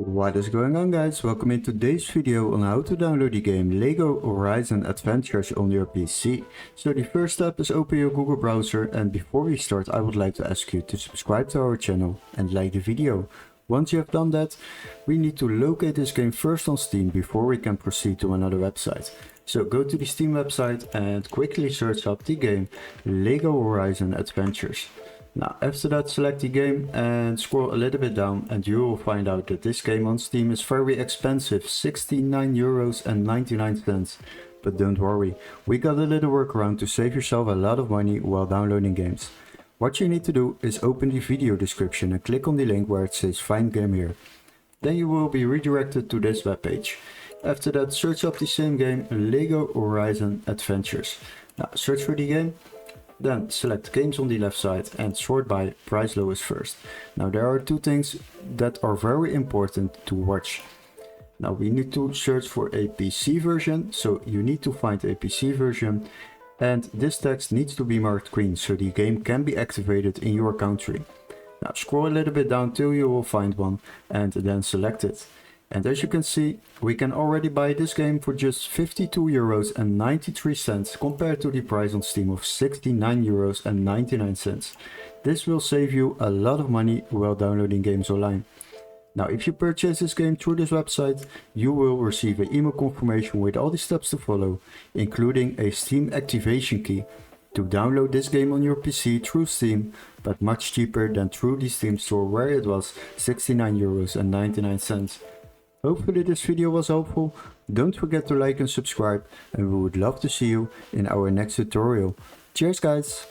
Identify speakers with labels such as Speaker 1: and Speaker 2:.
Speaker 1: What is going on, guys? Welcome in today's video on how to download the game LEGO Horizon Adventures on your PC. So the first step is open your Google browser, and before we start I would like to ask you to subscribe to our channel and like the video. Once you have done that, we need to locate this game first on Steam before we can proceed to another website. So go to the Steam website and quickly search up the game LEGO Horizon Adventures. Now after that, select the game and scroll a little bit down and you will find out that this game on Steam is very expensive, €69.99. But don't worry, we got a little workaround to save yourself a lot of money while downloading games. What you need to do is open the video description and click on the link where it says find game here. Then you will be redirected to this webpage. After that, search up the same game, LEGO Horizon Adventures. Now search for the game. Then select games on the left side and sort by price lowest first. Now there are two things that are very important to watch. Now we need to search for a PC version, so you need to find a PC version, and this text needs to be marked green so the game can be activated in your country. Now scroll a little bit down till you will find one and then select it. And as you can see, we can already buy this game for just €52.93 compared to the price on Steam of €69.99. This will save you a lot of money while downloading games online. Now if you purchase this game through this website, you will receive an email confirmation with all the steps to follow, including a Steam activation key to download this game on your PC through Steam, but much cheaper than through the Steam store where it was €69.99. Hopefully this video was helpful. Don't forget to like and subscribe, and we would love to see you in our next tutorial. Cheers guys!